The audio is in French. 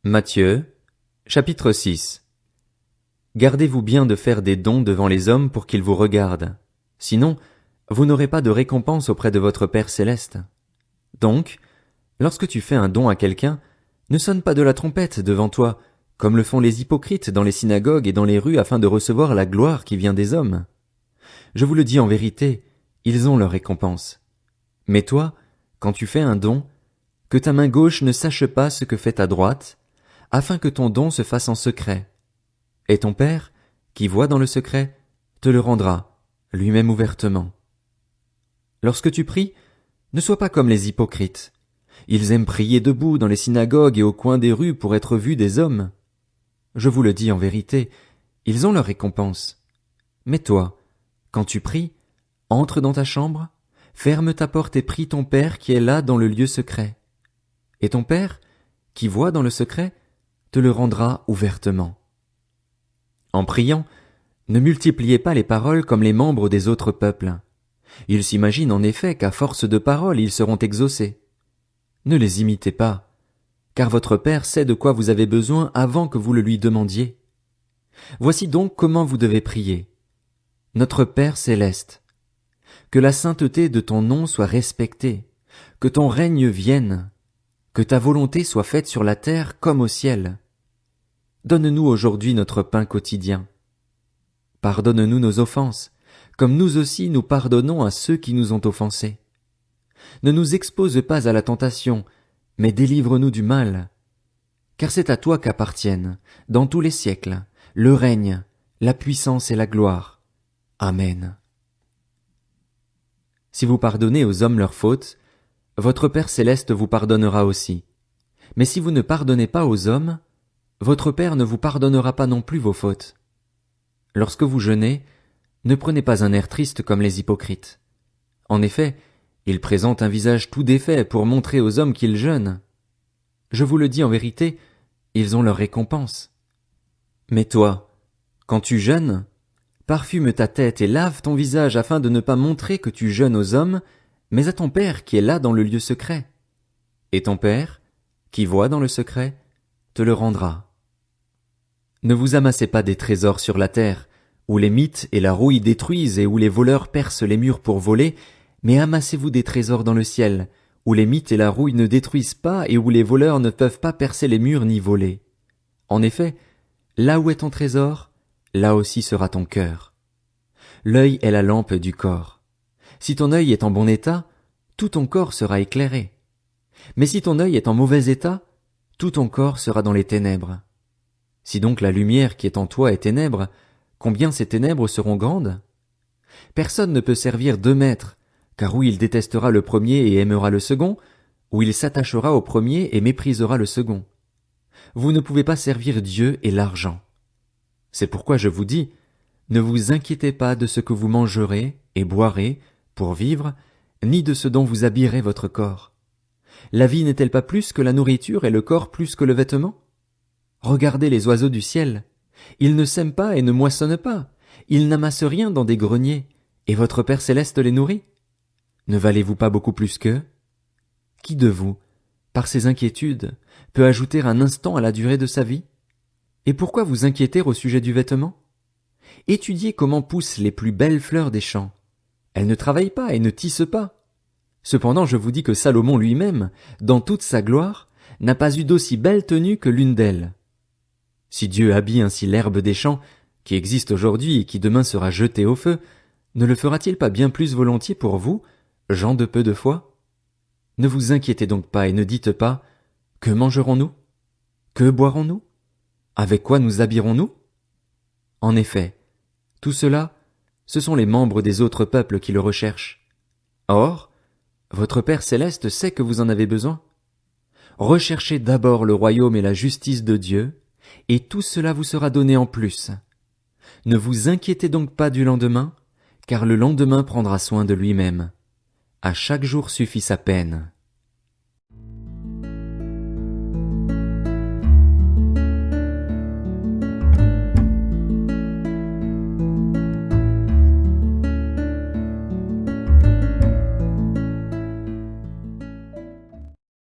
Matthieu, chapitre 6. Gardez-vous bien de faire des dons devant les hommes pour qu'ils vous regardent. Sinon, vous n'aurez pas de récompense auprès de votre Père céleste. Donc, lorsque tu fais un don à quelqu'un, ne sonne pas de la trompette devant toi, comme le font les hypocrites dans les synagogues et dans les rues afin de recevoir la gloire qui vient des hommes. Je vous le dis en vérité, ils ont leur récompense. Mais toi, quand tu fais un don, que ta main gauche ne sache pas ce que fait ta droite, afin que ton don se fasse en secret. Et ton Père, qui voit dans le secret, te le rendra, lui-même ouvertement. Lorsque tu pries, ne sois pas comme les hypocrites. Ils aiment prier debout dans les synagogues et au coin des rues pour être vus des hommes. Je vous le dis en vérité, ils ont leur récompense. Mais toi, quand tu pries, entre dans ta chambre, ferme ta porte et prie ton Père qui est là dans le lieu secret. Et ton Père, qui voit dans le secret, te le rendra ouvertement. En priant, ne multipliez pas les paroles comme les membres des autres peuples. Ils s'imaginent en effet qu'à force de paroles ils seront exaucés. Ne les imitez pas, car votre Père sait de quoi vous avez besoin avant que vous le lui demandiez. Voici donc comment vous devez prier. Notre Père céleste, que la sainteté de ton nom soit respectée, que ton règne vienne, que ta volonté soit faite sur la terre comme au ciel. Donne-nous aujourd'hui notre pain quotidien. Pardonne-nous nos offenses, comme nous aussi nous pardonnons à ceux qui nous ont offensés. Ne nous expose pas à la tentation, mais délivre-nous du mal. Car c'est à toi qu'appartiennent, dans tous les siècles, le règne, la puissance et la gloire. Amen. Si vous pardonnez aux hommes leurs fautes, votre Père céleste vous pardonnera aussi. Mais si vous ne pardonnez pas aux hommes, votre Père ne vous pardonnera pas non plus vos fautes. Lorsque vous jeûnez, ne prenez pas un air triste comme les hypocrites. En effet, ils présentent un visage tout défait pour montrer aux hommes qu'ils jeûnent. Je vous le dis en vérité, ils ont leur récompense. Mais toi, quand tu jeûnes, parfume ta tête et lave ton visage afin de ne pas montrer que tu jeûnes aux hommes, mais à ton Père qui est là dans le lieu secret. Et ton Père, qui voit dans le secret, te le rendra. Ne vous amassez pas des trésors sur la terre, où les mites et la rouille détruisent et où les voleurs percent les murs pour voler, mais amassez-vous des trésors dans le ciel, où les mites et la rouille ne détruisent pas et où les voleurs ne peuvent pas percer les murs ni voler. En effet, là où est ton trésor, là aussi sera ton cœur. L'œil est la lampe du corps. Si ton œil est en bon état, tout ton corps sera éclairé. Mais si ton œil est en mauvais état, tout ton corps sera dans les ténèbres. Si donc la lumière qui est en toi est ténèbre, combien ces ténèbres seront grandes? Personne ne peut servir deux maîtres, car ou il détestera le premier et aimera le second, ou il s'attachera au premier et méprisera le second. Vous ne pouvez pas servir Dieu et l'argent. C'est pourquoi je vous dis, ne vous inquiétez pas de ce que vous mangerez et boirez pour vivre, ni de ce dont vous habillerez votre corps. La vie n'est-elle pas plus que la nourriture et le corps plus que le vêtement? Regardez les oiseaux du ciel. Ils ne sèment pas et ne moissonnent pas. Ils n'amassent rien dans des greniers. Et votre Père céleste les nourrit. Ne valez-vous pas beaucoup plus qu'eux? Qui de vous, par ses inquiétudes, peut ajouter un instant à la durée de sa vie? Et pourquoi vous inquiéter au sujet du vêtement? Étudiez comment poussent les plus belles fleurs des champs. Elles ne travaillent pas et ne tissent pas. Cependant, je vous dis que Salomon lui-même, dans toute sa gloire, n'a pas eu d'aussi belle tenue que l'une d'elles. Si Dieu habille ainsi l'herbe des champs, qui existe aujourd'hui et qui demain sera jetée au feu, ne le fera-t-il pas bien plus volontiers pour vous, gens de peu de foi? Ne vous inquiétez donc pas et ne dites pas « Que mangerons-nous? Que boirons-nous? Avec quoi nous habillerons-nous » En effet, tout cela, ce sont les membres des autres peuples qui le recherchent. Or, votre Père céleste sait que vous en avez besoin. Recherchez d'abord le royaume et la justice de Dieu, et tout cela vous sera donné en plus. Ne vous inquiétez donc pas du lendemain, car le lendemain prendra soin de lui-même. À chaque jour suffit sa peine.